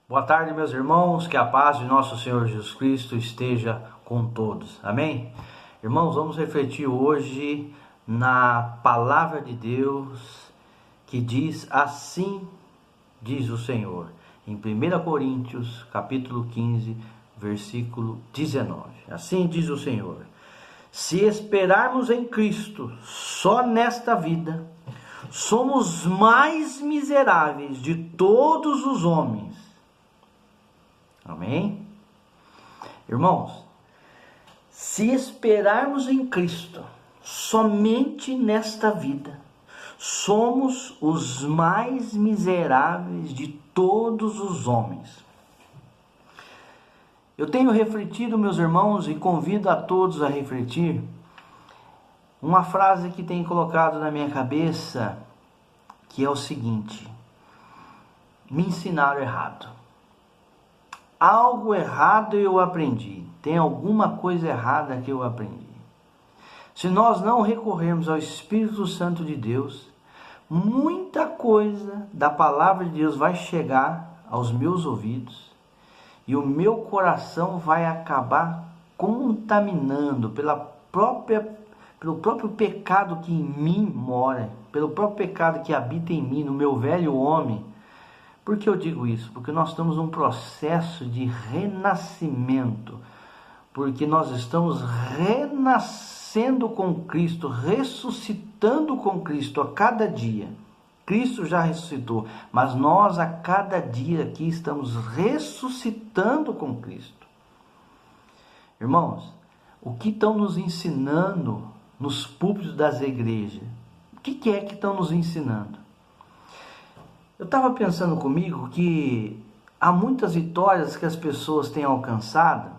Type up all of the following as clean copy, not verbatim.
Boa tarde, meus irmãos, que a paz de nosso Senhor Jesus Cristo esteja com todos. Amém? Irmãos, vamos refletir hoje na palavra de Deus que diz assim, diz o Senhor, em 1 Coríntios, capítulo 15, versículo 19. Assim diz o Senhor: se esperarmos em Cristo só nesta vida, somos mais miseráveis de todos os homens. Amém? Irmãos, se esperarmos em Cristo somente nesta vida, somos os mais miseráveis de todos os homens. Eu tenho refletido, meus irmãos, e convido a todos a refletir, uma frase que tem colocado na minha cabeça, que é o seguinte: me ensinaram errado. Algo errado eu aprendi. Tem alguma coisa errada que eu aprendi. Se nós não recorrermos ao Espírito Santo de Deus, muita coisa da palavra de Deus vai chegar aos meus ouvidos e o meu coração vai acabar contaminando pelo próprio pecado que em mim mora, pelo próprio pecado que habita em mim, no meu velho homem. Por que eu digo isso? Porque nós estamos num processo de renascimento, porque nós estamos renascendo com Cristo, ressuscitando com Cristo a cada dia. Cristo já ressuscitou, mas nós a cada dia aqui estamos ressuscitando com Cristo. Irmãos, o que estão nos ensinando nos púlpitos das igrejas? O que é que estão nos ensinando? Eu estava pensando comigo que há muitas vitórias que as pessoas têm alcançado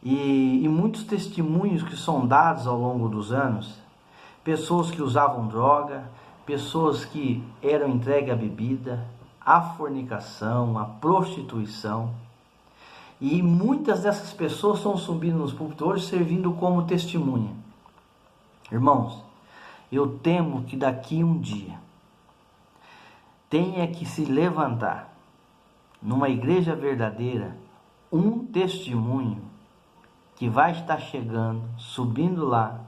e muitos testemunhos que são dados ao longo dos anos. Pessoas que usavam droga, pessoas que eram entregues à bebida, à fornicação, à prostituição. E muitas dessas pessoas estão subindo nos púlpitos hoje servindo como testemunha. Irmãos, eu temo que daqui um dia tenha que se levantar numa igreja verdadeira um testemunho que vai estar chegando, subindo lá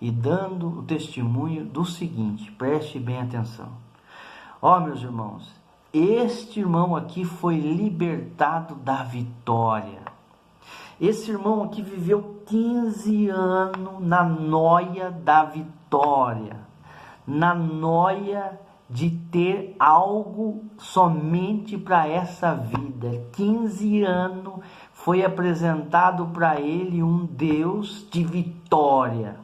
e dando o testemunho do seguinte, preste bem atenção. Ó, meus irmãos, este irmão aqui foi libertado da vitória. Esse irmão aqui viveu 15 anos na noia da vitória, na noia de ter algo somente para essa vida. 15 anos foi apresentado para ele um Deus de vitória.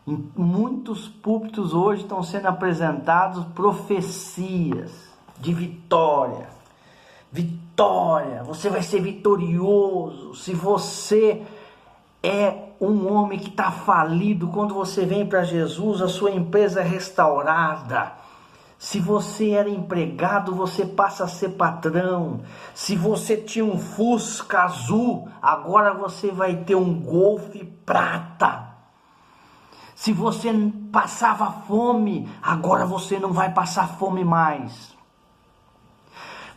Em muitos púlpitos hoje estão sendo apresentados profecias de vitória. Vitória, você vai ser vitorioso. Se você é um homem que está falido, quando você vem para Jesus, a sua empresa é restaurada. Se você era empregado, você passa a ser patrão. Se você tinha um Fusca azul, agora você vai ter um Golf prata. Se você passava fome, agora você não vai passar fome mais.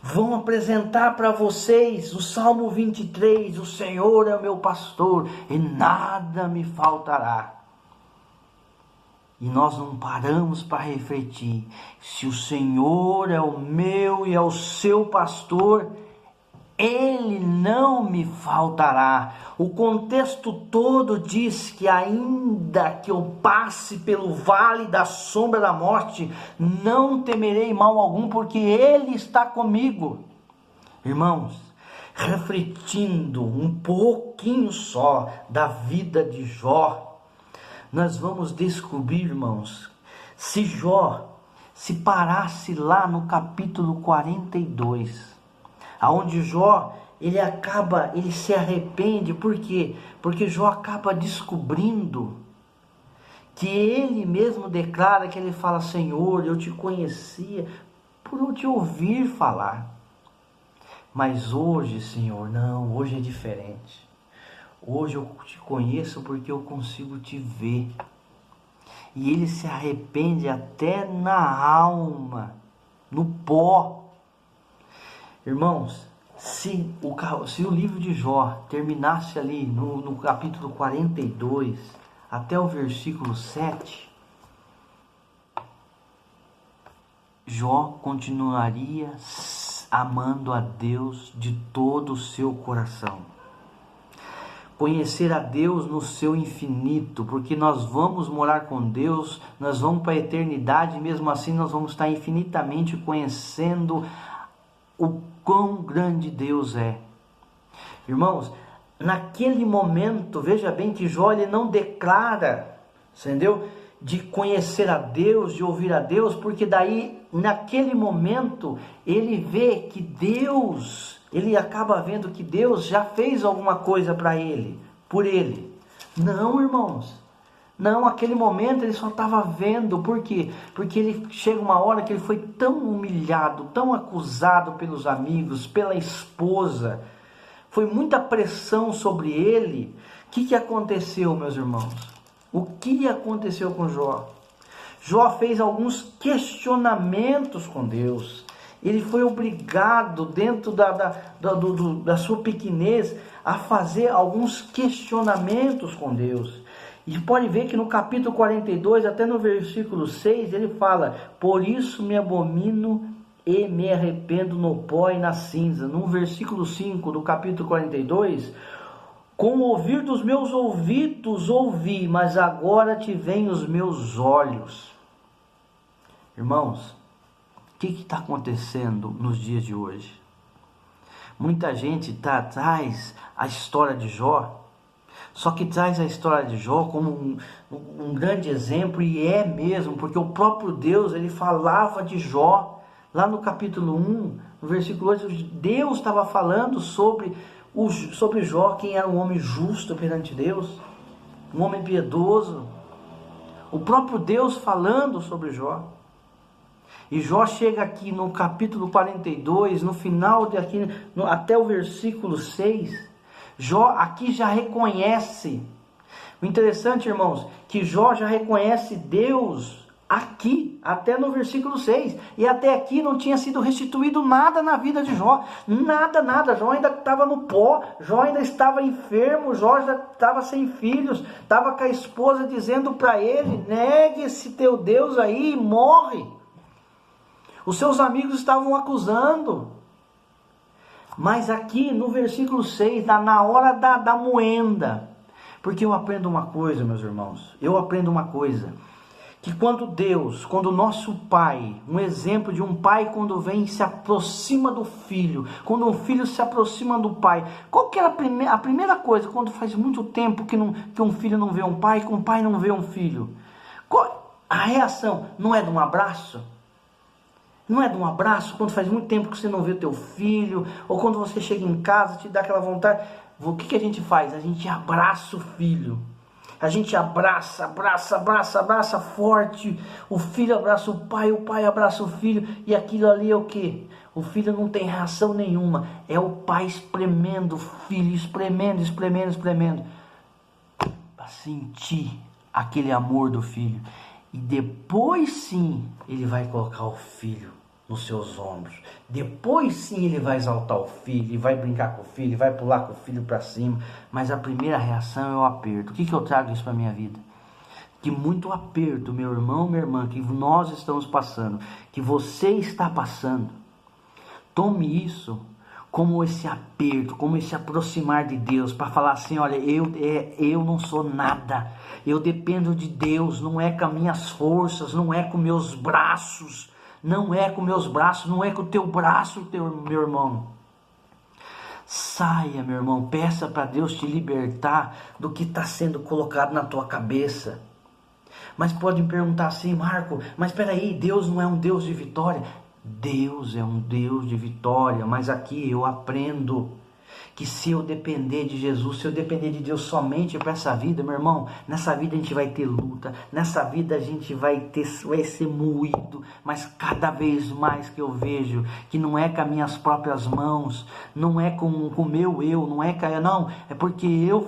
Vão apresentar para vocês o Salmo 23, o Senhor é o meu pastor e nada me faltará. E nós não paramos para refletir, se o Senhor é o meu e é o seu pastor, Ele não me faltará. O contexto todo diz que ainda que eu passe pelo vale da sombra da morte, não temerei mal algum, porque Ele está comigo. Irmãos, refletindo um pouquinho só da vida de Jó, nós vamos descobrir, irmãos, se Jó se parasse lá no capítulo 42, aonde Jó, ele se arrepende. Por quê? Porque Jó acaba descobrindo que ele mesmo declara, que ele fala: Senhor, eu te conhecia por eu te ouvir falar, mas hoje, Senhor, não, hoje é diferente. Hoje eu te conheço porque eu consigo te ver. E ele se arrepende até na alma, no pó. Irmãos, se o livro de Jó terminasse ali no capítulo 42, até o versículo 7, Jó continuaria amando a Deus de todo o seu coração. Conhecer a Deus no seu infinito, porque nós vamos morar com Deus, nós vamos para a eternidade, mesmo assim nós vamos estar infinitamente conhecendo o quão grande Deus é. Irmãos, naquele momento, veja bem que Jó ele não declara, entendeu? De conhecer a Deus, de ouvir a Deus, porque daí, naquele momento, ele vê que Deus, ele acaba vendo que Deus já fez alguma coisa para ele, por ele. Não, irmãos, não, naquele momento ele só estava vendo, por quê? Porque ele chega uma hora que ele foi tão humilhado, tão acusado pelos amigos, pela esposa, foi muita pressão sobre ele. O que aconteceu, meus irmãos? O que aconteceu com Jó? Jó fez alguns questionamentos com Deus. Ele foi obrigado, dentro da sua pequenez, a fazer alguns questionamentos com Deus. E pode ver que no capítulo 42, até no versículo 6, ele fala: por isso me abomino e me arrependo no pó e na cinza. No versículo 5 do capítulo 42, com o ouvir dos meus ouvidos ouvi, mas agora te veem os meus olhos. Irmãos, o que está acontecendo nos dias de hoje? Muita gente traz a história de Jó, só que traz a história de Jó como um grande exemplo, e é mesmo, porque o próprio Deus, ele falava de Jó, lá no capítulo 1, no versículo 8, Deus estava falando sobre Jó, quem era um homem justo perante Deus, um homem piedoso, o próprio Deus falando sobre Jó. E Jó chega aqui no capítulo 42, no final até o versículo 6, Jó aqui já reconhece, o interessante, irmãos, que Jó já reconhece Deus aqui, até no versículo 6, e até aqui não tinha sido restituído nada na vida de Jó, nada, Jó ainda estava no pó, Jó ainda estava enfermo, Jó já estava sem filhos, estava com a esposa dizendo para ele: negue esse teu Deus aí e morre. Os seus amigos estavam acusando, mas aqui no versículo 6, na hora da moenda, porque eu aprendo uma coisa, meus irmãos, que quando o nosso pai, um exemplo de um pai quando vem e se aproxima do filho, quando um filho se aproxima do pai, qual que era a primeira coisa, quando faz muito tempo que um filho não vê um pai, que um pai não vê um filho? A reação não é de um abraço? Não é de um abraço, quando faz muito tempo que você não vê o teu filho, ou quando você chega em casa, te dá aquela vontade, o que a gente faz? A gente abraça o filho. A gente abraça forte, o filho abraça o pai abraça o filho, e aquilo ali é o quê? O filho não tem reação nenhuma, é o pai espremendo o filho, espremendo, para sentir aquele amor do filho, e depois sim, ele vai colocar o filho nos seus ombros, depois sim ele vai exaltar o filho, e vai brincar com o filho, vai pular com o filho para cima, mas a primeira reação é o aperto. O que eu trago isso para a minha vida? Que muito aperto, meu irmão, minha irmã, que nós estamos passando, que você está passando, tome isso como esse aperto, como esse aproximar de Deus, para falar assim: olha, eu não sou nada, eu dependo de Deus, não é com as minhas forças, não é com meus braços, não é com o teu braço, meu irmão. Saia, meu irmão, peça para Deus te libertar do que está sendo colocado na tua cabeça. Mas pode me perguntar assim: Marco, mas espera aí, Deus não é um Deus de vitória? Deus é um Deus de vitória, mas aqui eu aprendo que se eu depender de Jesus, se eu depender de Deus somente para essa vida, meu irmão, nessa vida a gente vai ter luta, nessa vida a gente vai ser moído, mas cada vez mais que eu vejo que não é com as minhas próprias mãos, não é com o meu eu, não, é porque eu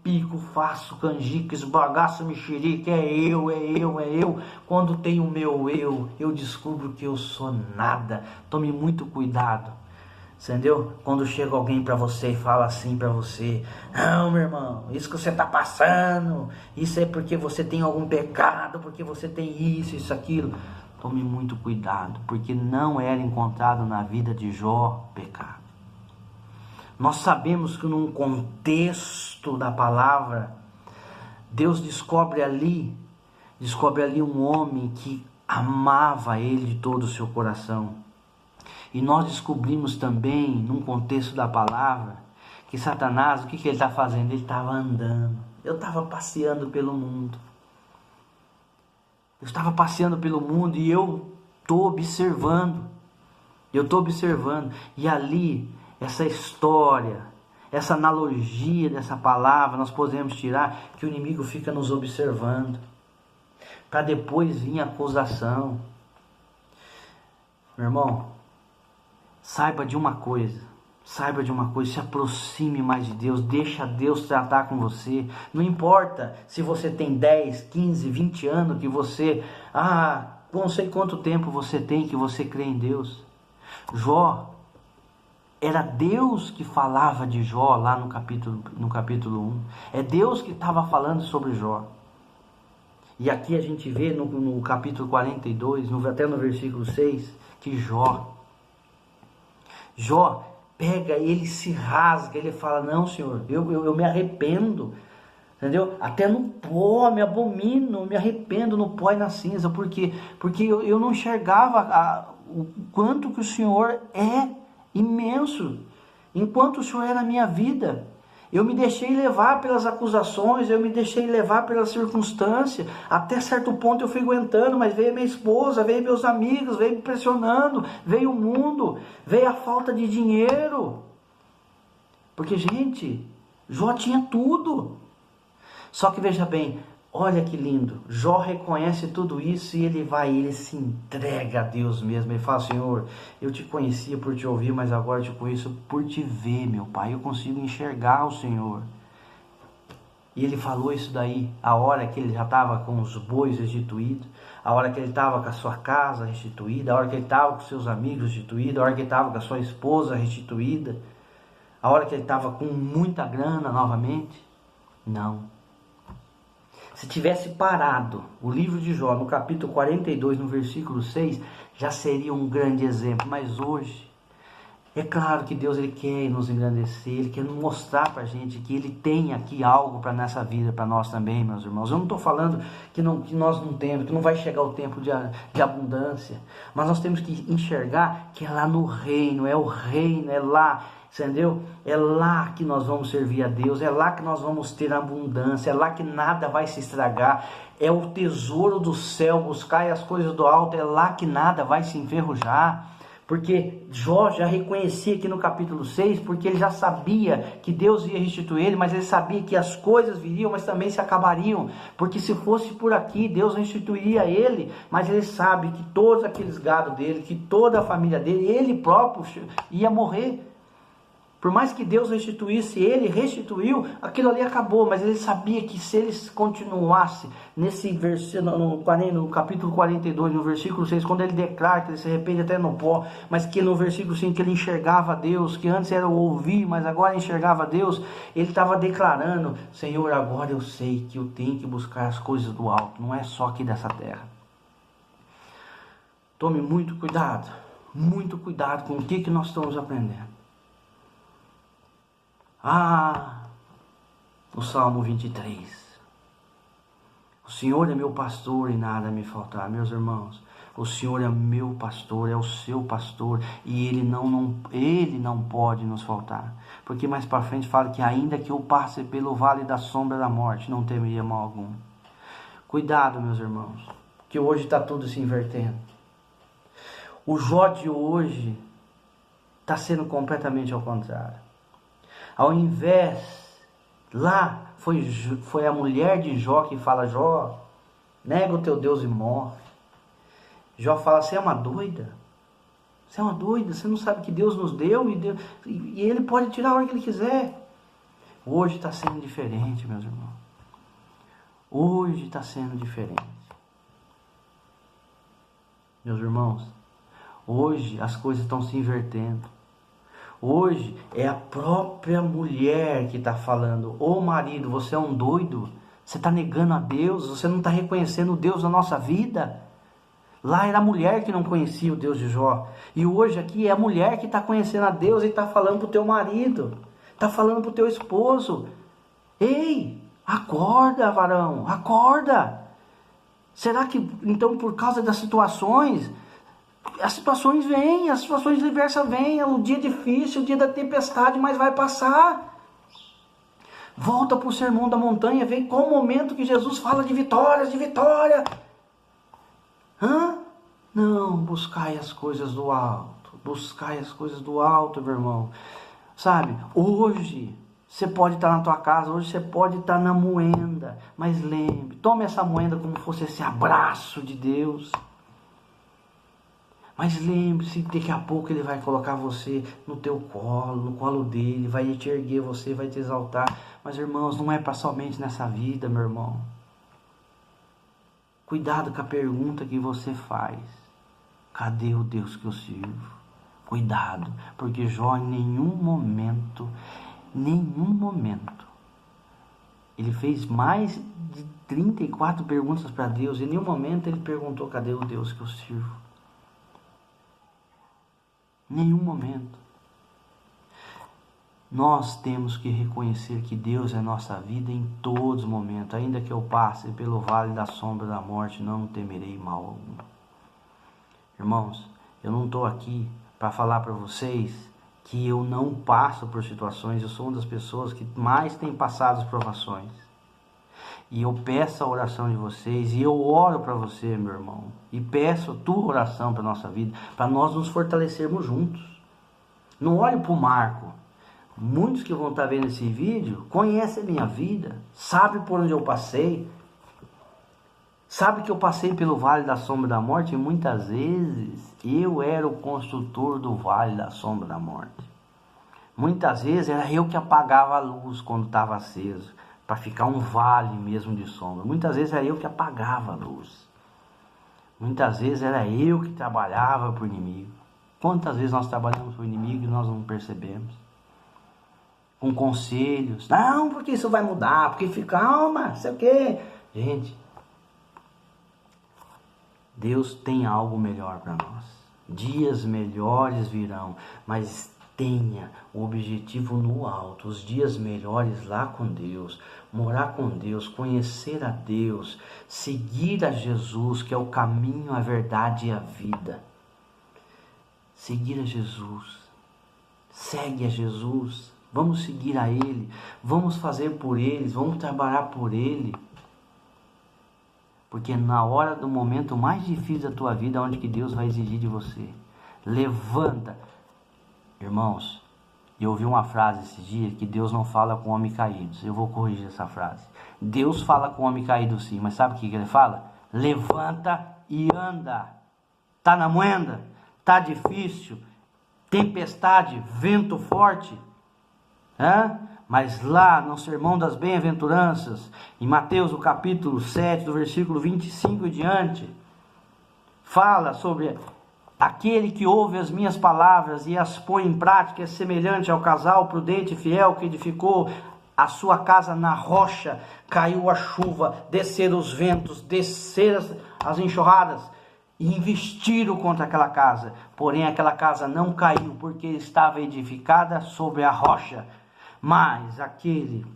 pico, faço canjica, esbagaço, mexerica, é eu. Quando tem o meu eu descubro que eu sou nada. Tome muito cuidado, Entendeu? Quando chega alguém para você e fala assim para você: não, meu irmão, isso que você está passando, isso é porque você tem algum pecado, porque você tem isso, aquilo. Tome muito cuidado, porque não era encontrado na vida de Jó pecado. Nós sabemos que num contexto da palavra, Deus descobre ali um homem que amava ele de todo o seu coração. E nós descobrimos também, num contexto da palavra, que Satanás, o que ele está fazendo? Ele estava andando. Eu estava passeando pelo mundo. Eu estava passeando pelo mundo e eu estou observando. E ali, essa história, essa analogia dessa palavra, nós podemos tirar que o inimigo fica nos observando. Para depois vir a acusação. Meu irmão, saiba de uma coisa, se aproxime mais de Deus, deixa Deus tratar com você. Não importa se você tem 10, 15, 20 anos que você, não sei quanto tempo você tem que você crê em Deus. Jó, era Deus que falava de Jó lá no capítulo 1. É Deus que estava falando sobre Jó. E aqui a gente vê no capítulo 42, até no versículo 6, que Jó pega, ele se rasga, ele fala: não, Senhor, eu me arrependo, entendeu? Até no pó, me abomino, me arrependo no pó e na cinza, porque eu não enxergava o quanto que o Senhor é imenso, enquanto o Senhor é na minha vida. Eu me deixei levar pelas acusações, eu me deixei levar pelas circunstâncias, até certo ponto eu fui aguentando, mas veio minha esposa, veio meus amigos, veio me pressionando, veio o mundo, veio a falta de dinheiro. Porque, gente, Jó tinha tudo. Só que veja bem, olha que lindo, Jó reconhece tudo isso e ele se entrega a Deus mesmo. Ele fala: Senhor, eu te conhecia por te ouvir, mas agora eu te conheço por te ver, meu Pai. Eu consigo enxergar o Senhor. E ele falou isso daí a hora que ele já estava com os bois restituídos, a hora que ele estava com a sua casa restituída, a hora que ele estava com seus amigos restituídos, a hora que ele estava com a sua esposa restituída, a hora que ele estava com muita grana novamente. Não. Se tivesse parado o livro de Jó no capítulo 42, no versículo 6, já seria um grande exemplo. Mas hoje, é claro que Deus ele quer nos engrandecer, Ele quer mostrar para a gente que Ele tem aqui algo para nessa vida, para nós também, meus irmãos. Eu não estou falando que nós não temos, que não vai chegar o tempo de abundância, mas nós temos que enxergar que é lá no reino, é lá. Entendeu? É lá que nós vamos servir a Deus, é lá que nós vamos ter abundância, é lá que nada vai se estragar, é o tesouro do céu, buscar as coisas do alto, é lá que nada vai se enferrujar. Porque Jó já reconhecia aqui no capítulo 6, porque ele já sabia que Deus ia restituir ele, mas ele sabia que as coisas viriam, mas também se acabariam, porque se fosse por aqui, Deus restituiria ele, mas ele sabe que todos aqueles gados dele, que toda a família dele, ele próprio ia morrer. Por mais que Deus restituísse, ele restituiu, aquilo ali acabou, mas ele sabia que se ele continuasse nesse versículo, no capítulo 42, no versículo 6, quando ele declara que ele se arrepende até no pó, mas que no versículo 5 ele enxergava Deus, que antes era o ouvir, mas agora enxergava Deus, ele estava declarando: Senhor, agora eu sei que eu tenho que buscar as coisas do alto, não é só aqui dessa terra. Tome muito cuidado com o que nós estamos aprendendo. O Salmo 23. O Senhor é meu pastor e nada me faltará. Meus irmãos, o Senhor é meu pastor, é o seu pastor, e Ele não pode nos faltar. Porque mais para frente fala que ainda que eu passe pelo vale da sombra da morte, não temeria mal algum. Cuidado, meus irmãos, que hoje está tudo se invertendo. O Jó de hoje está sendo completamente ao contrário. Ao invés, lá foi a mulher de Jó que fala: Jó, nega o teu Deus e morre. Jó fala: você é uma doida, você não sabe que Deus nos deu e Ele pode tirar a hora que Ele quiser. Hoje está sendo diferente, meus irmãos. Hoje está sendo diferente. Meus irmãos, hoje as coisas estão se invertendo. Hoje é a própria mulher que está falando: ô marido, você é um doido, você está negando a Deus, você não está reconhecendo o Deus da nossa vida. Lá era a mulher que não conhecia o Deus de Jó, e hoje aqui é a mulher que está conhecendo a Deus e está falando para o teu marido, está falando para o teu esposo: ei, acorda, varão, acorda. Será que então por causa das situações, as situações vêm, as situações diversas vêm, é o dia difícil, o dia da tempestade, mas vai passar. Volta para o sermão da montanha, vê qual o momento que Jesus fala de vitórias, de vitória. Não, buscai as coisas do alto, buscai as coisas do alto, meu irmão. Sabe, hoje você pode estar na tua casa, hoje você pode estar na moenda, mas lembre, tome essa moenda como fosse esse abraço de Deus. Mas lembre-se, daqui a pouco Ele vai colocar você no teu colo, no colo dele, vai te erguer você, vai te exaltar. Mas irmãos, não é para somente nessa vida, meu irmão. Cuidado com a pergunta que você faz: cadê o Deus que eu sirvo? Cuidado, porque Jó em nenhum momento, ele fez mais de 34 perguntas para Deus, em nenhum momento ele perguntou: cadê o Deus que eu sirvo? Nenhum momento. Nós temos que reconhecer que Deus é nossa vida em todos os momentos. Ainda que eu passe pelo vale da sombra da morte, não temerei mal algum. Irmãos, eu não estou aqui para falar para vocês que eu não passo por situações. Eu sou uma das pessoas que mais tem passado as provações. E eu peço a oração de vocês, e eu oro para você, meu irmão, e peço a tua oração para a nossa vida, para nós nos fortalecermos juntos. Não olhe para o Marco. Muitos que vão estar vendo esse vídeo conhecem a minha vida, sabem por onde eu passei, sabem que eu passei pelo vale da sombra da morte, e muitas vezes eu era o construtor do vale da sombra da morte. Muitas vezes era eu que apagava a luz quando estava aceso, para ficar um vale mesmo de sombra. Muitas vezes era eu que apagava a luz. Muitas vezes era eu que trabalhava para o inimigo. Quantas vezes nós trabalhamos para o inimigo e nós não percebemos? Com conselhos: não, porque isso vai mudar, porque fica, calma, sei o quê. Gente, Deus tem algo melhor para nós. Dias melhores virão, mas tenha o objetivo no alto, os dias melhores lá com Deus, morar com Deus, conhecer a Deus, seguir a Jesus, que é o caminho, a verdade e a vida. Seguir a Jesus, segue a Jesus, vamos seguir a Ele, vamos fazer por eles, vamos trabalhar por Ele. Porque na hora do momento mais difícil da tua vida, onde que Deus vai exigir de você, levanta. Irmãos, eu ouvi uma frase esses dias, que Deus não fala com homem caídos. Eu vou corrigir essa frase. Deus fala com homem caído sim, mas sabe o que Ele fala? Levanta e anda. Tá na moenda? Tá difícil? Tempestade, vento forte? Mas lá no Sermão das Bem-aventuranças, em Mateus, o capítulo 7, do versículo 25 e diante, fala sobre aquele que ouve as minhas palavras e as põe em prática, é semelhante ao casal prudente e fiel que edificou a sua casa na rocha. Caiu a chuva, desceram os ventos, desceram as enxurradas e investiram contra aquela casa. Porém aquela casa não caiu, porque estava edificada sobre a rocha. Mas aquele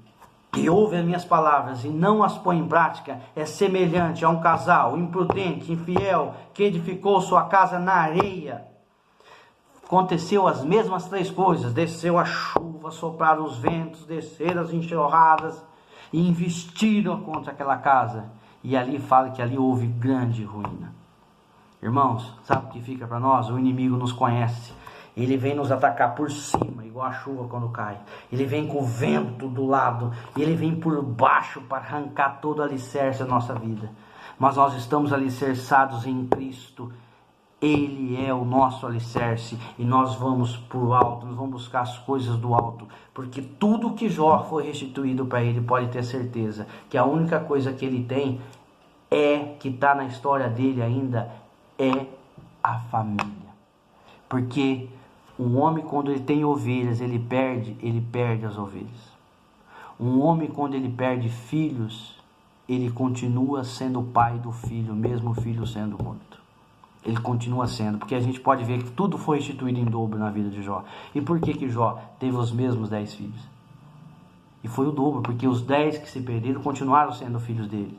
que ouve as minhas palavras e não as põe em prática é semelhante a um casal imprudente, infiel, que edificou sua casa na areia. Aconteceu as mesmas três coisas: desceu a chuva, sopraram os ventos, desceram as enxurradas e investiram contra aquela casa. E ali fala que ali houve grande ruína. Irmãos, sabe o que fica para nós? O inimigo nos conhece. Ele vem nos atacar por cima, igual a chuva quando cai. Ele vem com o vento do lado. Ele vem por baixo para arrancar todo o alicerce da nossa vida. Mas nós estamos alicerçados em Cristo. Ele é o nosso alicerce. E nós vamos para o alto. Nós vamos buscar as coisas do alto. Porque tudo que Jó foi restituído para ele, pode ter certeza que a única coisa que ele tem que está na história dele ainda, é a família. Porque Um homem, quando ele tem ovelhas, ele perde as ovelhas. Um homem, quando ele perde filhos, ele continua sendo o pai do filho, mesmo o filho sendo morto. Ele continua sendo, porque a gente pode ver que tudo foi instituído em dobro na vida de Jó. E por que Jó teve os mesmos 10 filhos? E foi o dobro, porque os 10 que se perderam continuaram sendo filhos dele.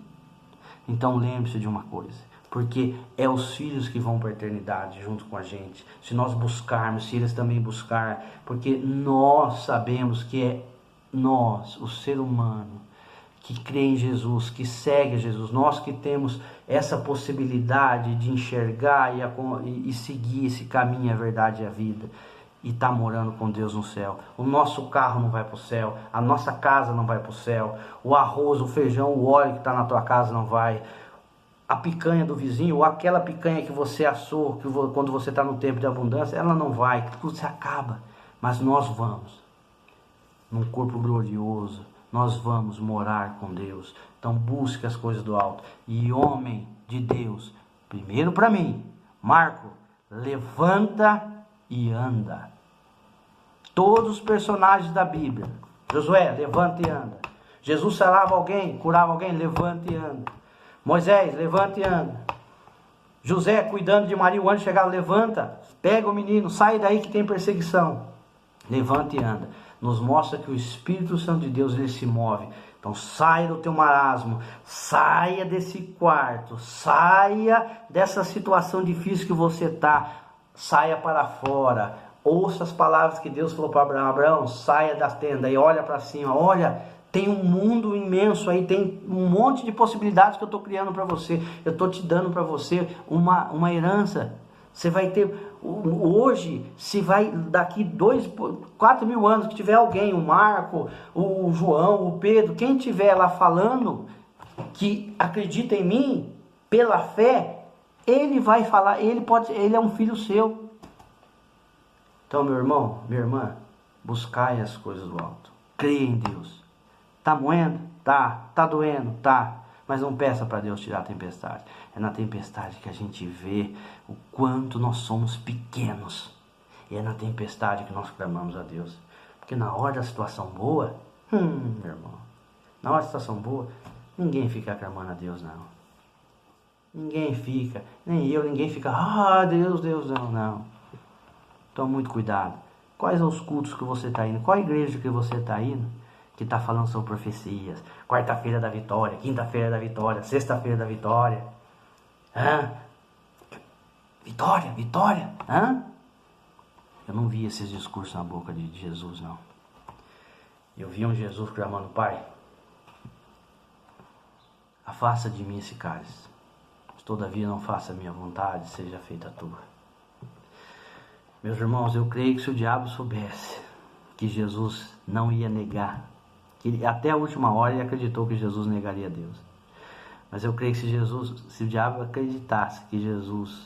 Então lembre-se de uma coisa, porque é os filhos que vão para a eternidade junto com a gente. Se nós buscarmos, se eles também buscar, porque nós sabemos que é nós, o ser humano, que crê em Jesus, que segue Jesus, nós que temos essa possibilidade de enxergar e seguir esse caminho, a verdade e a vida, e está morando com Deus no céu. O nosso carro não vai para o céu, a nossa casa não vai para o céu, o arroz, o feijão, o óleo que está na tua casa não vai, a picanha do vizinho, ou aquela picanha que você assou, quando você está no tempo de abundância, ela não vai, tudo se acaba, mas nós vamos, num corpo glorioso, nós vamos morar com Deus. Então busque as coisas do alto. E homem de Deus, primeiro para mim, Marco, levanta e anda. Todos os personagens da Bíblia. Josué, levanta e anda. Jesus sarava alguém, curava alguém, levanta e anda. Moisés, levanta e anda. José, cuidando de Maria, o anjo chegava, levanta, pega o menino, sai daí que tem perseguição. Levanta e anda. Nos mostra que o Espírito Santo de Deus, ele se move. Então saia do teu marasmo, saia desse quarto, saia dessa situação difícil que você está, saia para fora, ouça as palavras que Deus falou para Abraão. Abraão, saia da tenda e olha para cima, olha, tem um mundo imenso aí, tem um monte de possibilidades que eu estou criando para você, eu estou te dando para você uma herança. Você vai ter, hoje, se vai, daqui 4 mil anos, que tiver alguém, o Marco, o João, o Pedro, quem tiver lá falando, que acredita em mim, pela fé, ele vai falar, ele é um filho seu. Então, meu irmão, minha irmã, buscai as coisas do alto, creia em Deus. Tá moendo? Tá doendo? Tá. Mas não peça para Deus tirar a tempestade. É na tempestade que a gente vê o quanto nós somos pequenos. E é na tempestade que nós clamamos a Deus. Porque na hora da situação boa, meu irmão, na hora da situação boa, ninguém fica clamando a Deus, não. Ninguém fica, nem eu, ninguém fica, Deus, não. Então, muito cuidado. Quais são os cultos que você está indo? Qual a igreja que você está indo? Que está falando sobre profecias, quarta-feira da vitória, quinta-feira da vitória, sexta-feira da vitória. Vitória. Eu não vi esses discursos na boca de Jesus, não. Eu vi um Jesus clamando, Pai, afasta de mim esse cálice. Todavia não faça a minha vontade, seja feita a tua. Meus irmãos, eu creio que se o diabo soubesse que Jesus não ia negar, que até a última hora ele acreditou que Jesus negaria a Deus. Mas eu creio que se o diabo acreditasse que Jesus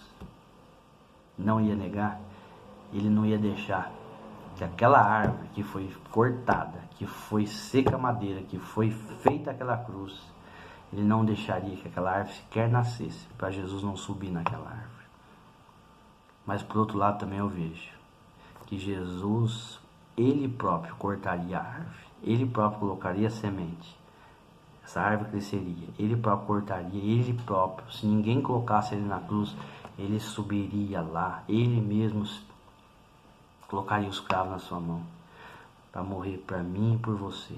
não ia negar, ele não ia deixar que aquela árvore que foi cortada, que foi seca a madeira, que foi feita aquela cruz, ele não deixaria que aquela árvore sequer nascesse, para Jesus não subir naquela árvore. Mas por outro lado também eu vejo que Jesus, ele próprio cortaria a árvore, ele próprio colocaria a semente, essa árvore cresceria, ele próprio cortaria, ele próprio, se ninguém colocasse ele na cruz, ele subiria lá, ele mesmo colocaria os cravos na sua mão, para morrer para mim e por você,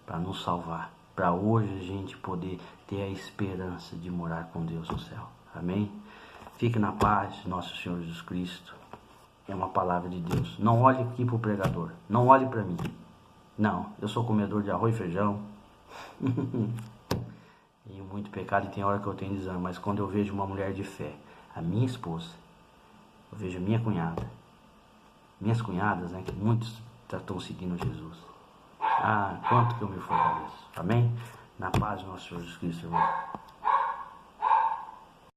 para nos salvar, para hoje a gente poder ter a esperança de morar com Deus no céu. Amém? Fique na paz de nosso Senhor Jesus Cristo. É uma palavra de Deus. Não olhe aqui para o pregador, não olhe para mim. Não, eu sou comedor de arroz e feijão. E muito pecado, e tem hora que eu tenho desânimo. Mas quando eu vejo uma mulher de fé, a minha esposa, eu vejo minha cunhada, minhas cunhadas, né, que muitos estão seguindo Jesus. Quanto que eu me fortaleço. Amém? Na paz do nosso Senhor Jesus Cristo, irmão.